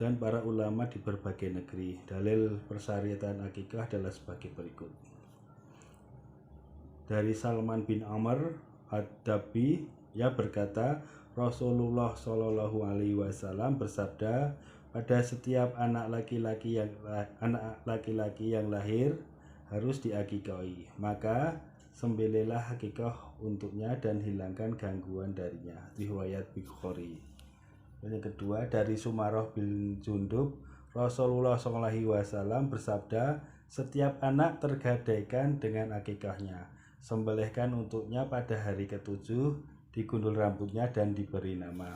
dan para ulama di berbagai negeri. Dalil persyariatan akikah adalah sebagai berikut. Dari Salman bin Amr ad-Dabi, ia berkata, Rasulullah Shallallahu Alaihi Wasallam bersabda, pada setiap anak laki-laki yang lahir harus diakikahi, maka sembelihlah akikah untuknya dan hilangkan gangguan darinya. Riwayat Bukhari. Yang kedua, dari Sumaroh bin Jundub, Rasulullah SAW bersabda, setiap anak tergadaikan dengan akikahnya, sembelihkan untuknya pada hari ke-7, digundul rambutnya dan diberi nama.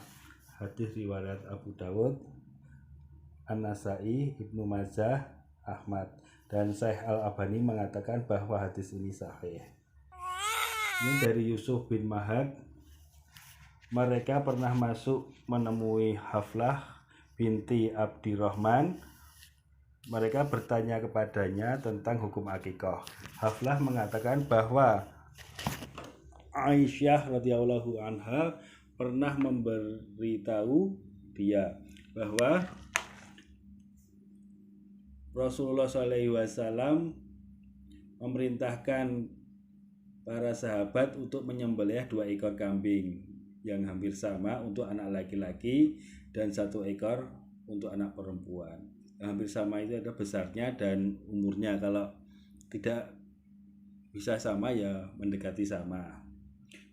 Hadis riwayat Abu Dawud, An-Nasai, Ibnu Majah, Ahmad, dan Syekh Al-Albani mengatakan bahwa hadis ini sahih. Ini dari Yusuf bin Mahak. Mereka pernah masuk menemui Haflah binti Abdirrahman. Mereka bertanya kepadanya tentang hukum akikah. Haflah mengatakan bahwa Aisyah radhiyallahu anha pernah memberitahu dia bahwa Rasulullah SAW memerintahkan para sahabat untuk menyembelih 2 ekor kambing yang hampir sama untuk anak laki-laki dan 1 ekor untuk anak perempuan. Yang hampir sama itu ada besarnya dan umurnya. Kalau tidak bisa sama ya mendekati sama.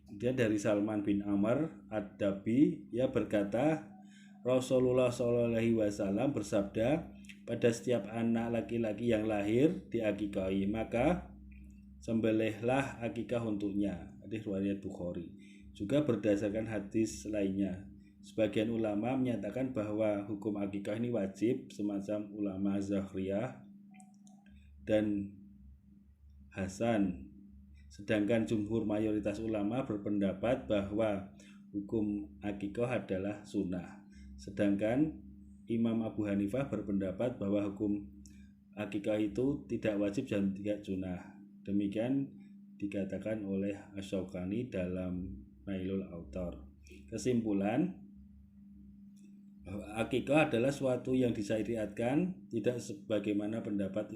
Kemudian dari Salman bin Amr ad-Dabi, ia berkata, Rasulullah SAW bersabda, pada setiap anak laki-laki yang lahir diakikahi, maka sembelihlah akikah untuknya. Hadis riwayat Bukhari. Juga berdasarkan hadis lainnya, sebagian ulama menyatakan bahwa hukum akikah ini wajib, semacam ulama Zahriyah dan Hasan. Sedangkan jumhur mayoritas ulama berpendapat bahwa hukum akikah adalah sunnah. Sedangkan Imam Abu Hanifah berpendapat bahwa hukum akikah itu tidak wajib dan tidak sunnah. Demikian dikatakan oleh Asy-Syaukani dalam Nailul Autar. Kesimpulan, akikah adalah suatu yang disyariatkan, tidak sebagaimana pendapat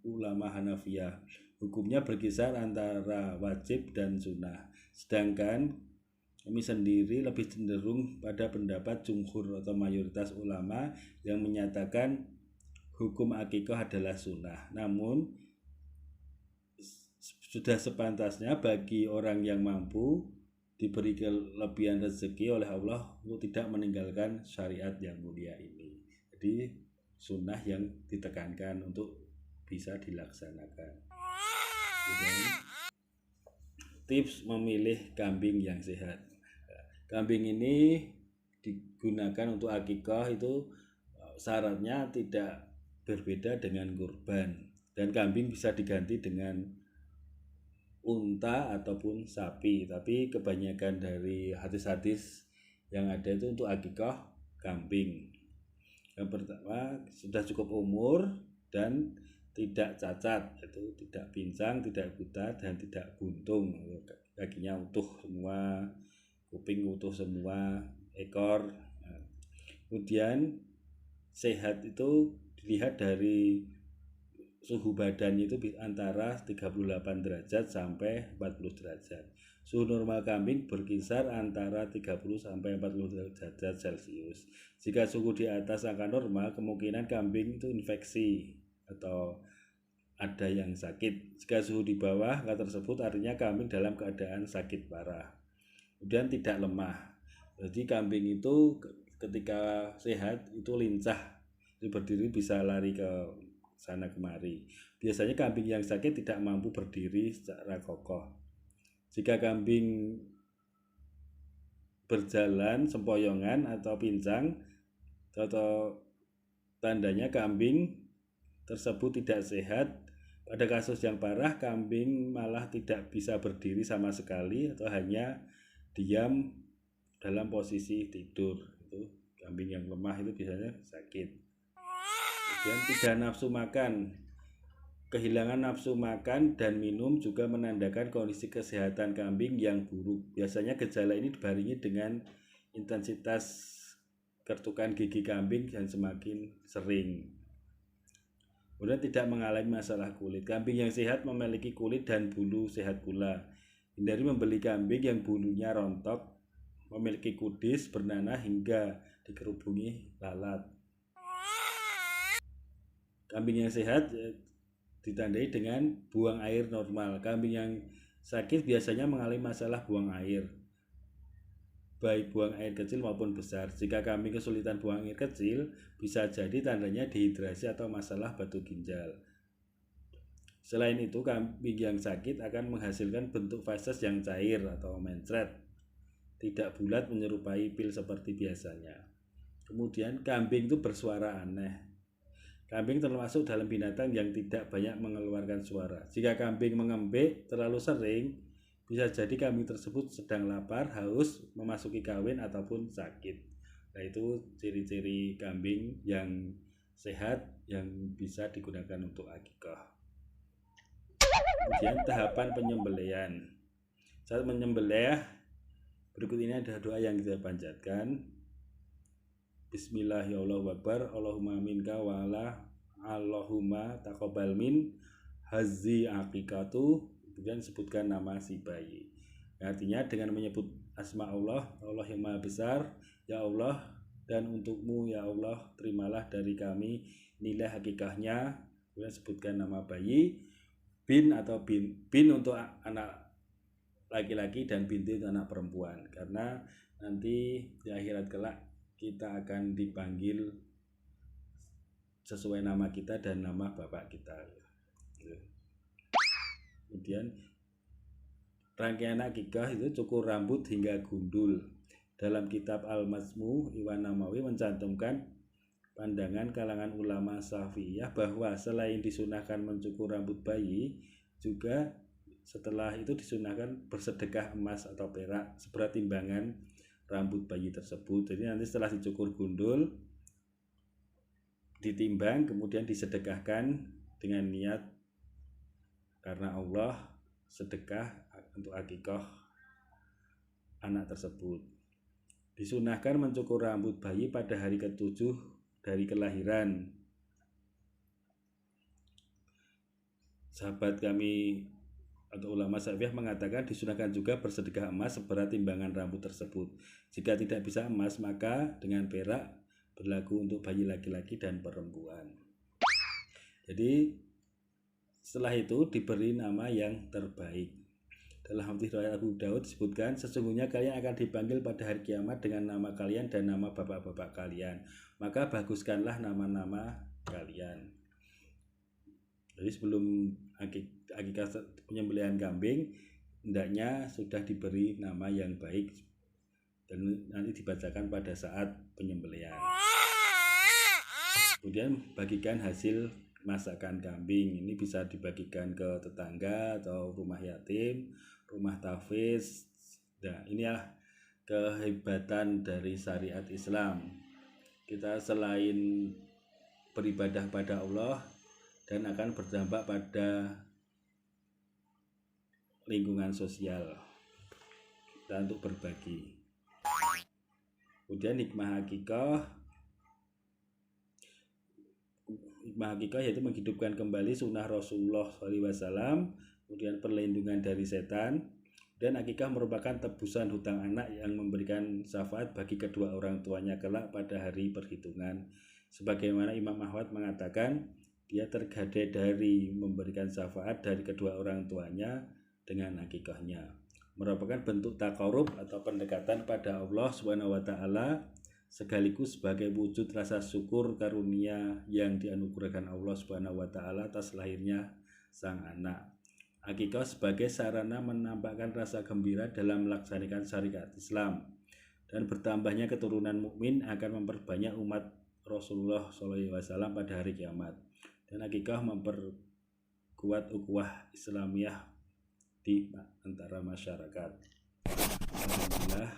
ulama Hanafiyah. Hukumnya berkisar antara wajib dan sunnah. Sedangkan kami sendiri lebih cenderung pada pendapat jumhur atau mayoritas ulama yang menyatakan hukum akikah adalah sunnah. Namun sudah sepantasnya bagi orang yang mampu diberi kelebihan rezeki oleh Allah untuk tidak meninggalkan syariat yang mulia ini. Jadi sunnah yang ditekankan untuk bisa dilaksanakan. Kemudian, tips memilih kambing yang sehat. Kambing ini digunakan untuk akikah itu syaratnya tidak berbeda dengan kurban, dan kambing bisa diganti dengan unta ataupun sapi, tapi kebanyakan dari hadis-hadis yang ada itu untuk akikah kambing. Yang pertama, sudah cukup umur dan tidak cacat, yaitu tidak pincang, tidak buta, dan tidak buntung. Kakinya utuh semua, kuping utuh semua, ekor. Kemudian sehat itu dilihat dari suhu badan itu antara 38 derajat sampai 40 derajat. Suhu normal kambing berkisar antara 30 sampai 40 derajat Celcius. Jika suhu di atas angka normal, kemungkinan kambing itu infeksi atau ada yang sakit. Jika suhu di bawah angka tersebut, artinya kambing dalam keadaan sakit parah. Kemudian tidak lemah. Jadi kambing itu ketika sehat itu lincah, itu berdiri bisa lari ke sana kemari. Biasanya kambing yang sakit tidak mampu berdiri secara kokoh. Jika kambing berjalan sempoyongan atau pincang, atau tandanya kambing tersebut tidak sehat. Pada kasus yang parah, kambing malah tidak bisa berdiri sama sekali atau hanya diam dalam posisi tidur. Itu kambing yang lemah itu biasanya sakit. Dan tidak nafsu makan. Kehilangan nafsu makan dan minum juga menandakan kondisi kesehatan kambing yang buruk. Biasanya gejala ini dibarengi dengan intensitas ketukan gigi kambing dan semakin sering. Kemudian tidak mengalami masalah kulit. Kambing yang sehat memiliki kulit dan bulu sehat pula. Hindari membeli kambing yang bulunya rontok, memiliki kudis, bernanah hingga dikerubungi lalat. Kambing yang sehat ditandai dengan buang air normal. Kambing yang sakit biasanya mengalami masalah buang air, baik buang air kecil maupun besar. Jika kambing kesulitan buang air kecil, bisa jadi tandanya dehidrasi atau masalah batu ginjal. Selain itu, kambing yang sakit akan menghasilkan bentuk feses yang cair atau mencret, tidak bulat menyerupai pil seperti biasanya. Kemudian kambing itu bersuara aneh. Kambing termasuk dalam binatang yang tidak banyak mengeluarkan suara. Jika kambing mengembik terlalu sering, bisa jadi kambing tersebut sedang lapar, haus, memasuki kawin ataupun sakit. Nah, itu ciri-ciri kambing yang sehat yang bisa digunakan untuk akikah. Kemudian tahapan penyembelihan. Saat menyembelih, berikut ini ada doa yang kita panjatkan. Bismillahirrahmanirrahim. Allahumma minka wa ala Allahumma taqabbal min hazi akikatu. Kemudian sebutkan nama si bayi. Artinya dengan menyebut asma Allah, Allah yang maha besar, ya Allah, dan untukmu ya Allah, terimalah dari kami nilai hakikahnya. Kemudian sebutkan nama bayi, bin atau bin untuk anak laki-laki dan binti untuk anak perempuan, karena nanti di akhirat kelak kita akan dipanggil sesuai nama kita dan nama bapak kita. Kemudian rangkaian akikah itu cukur rambut hingga gundul. Dalam kitab Al-Mazmu, Iwan Namawi mencantumkan pandangan kalangan ulama Syafi'iyah bahwa selain disunahkan mencukur rambut bayi, juga setelah itu disunahkan bersedekah emas atau perak seberat timbangan rambut bayi tersebut. Jadi nanti setelah dicukur gundul, ditimbang, kemudian disedekahkan dengan niat karena Allah, sedekah untuk akikah anak tersebut. Disunahkan mencukur rambut bayi pada hari ke-7 dari kelahiran. Sahabat kami atau ulama Syafi'iyah mengatakan disunahkan juga bersedekah emas seberat timbangan rambut tersebut. Jika tidak bisa emas, maka dengan perak, berlaku untuk bayi laki-laki dan perempuan. Jadi setelah itu diberi nama yang terbaik. Dalam hadis riwayat Abu Daud disebutkan, sesungguhnya kalian akan dipanggil pada hari kiamat dengan nama kalian dan nama bapak-bapak kalian. Maka baguskanlah nama-nama kalian. Jadi sebelum akikah penyembelihan kambing, hendaknya sudah diberi nama yang baik dan nanti dibacakan pada saat penyembelihan. Kemudian bagikan hasil masakan kambing. Ini bisa dibagikan ke tetangga atau rumah yatim, rumah tahfiz. Nah, inilah kehebatan dari syariat Islam. Kita selain beribadah pada Allah dan akan berdampak pada lingkungan sosial dan untuk berbagi. Kemudian hikmah akikah yaitu menghidupkan kembali sunnah Rasulullah SAW, kemudian perlindungan dari setan, dan akikah merupakan tebusan hutang anak yang memberikan syafaat bagi kedua orang tuanya kelak pada hari perhitungan. Sebagaimana Imam Ahmad mengatakan, dia tergadai dari memberikan syafaat dari kedua orang tuanya dengan akikahnya. Merupakan bentuk taqarrub atau pendekatan pada Allah SWT, sekaligus sebagai wujud rasa syukur karunia yang dianugerahkan Allah SWT atas lahirnya sang anak. Akikah sebagai sarana menampakkan rasa gembira dalam melaksanakan syariat Islam, dan bertambahnya keturunan mukmin akan memperbanyak umat Rasulullah SAW pada hari kiamat. Dan akikah memperkuat ukhuwah Islamiyah di antara masyarakat. Alhamdulillah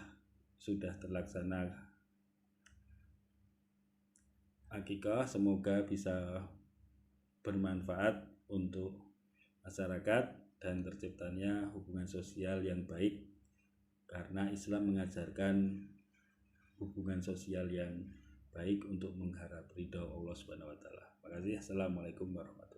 sudah terlaksana akikah, semoga bisa bermanfaat untuk masyarakat dan terciptanya hubungan sosial yang baik, karena Islam mengajarkan hubungan sosial yang baik untuk mengharap ridho Allah Subhanahu wa taala. Makasih. Assalamualaikum warahmatullahi wabarakatuh.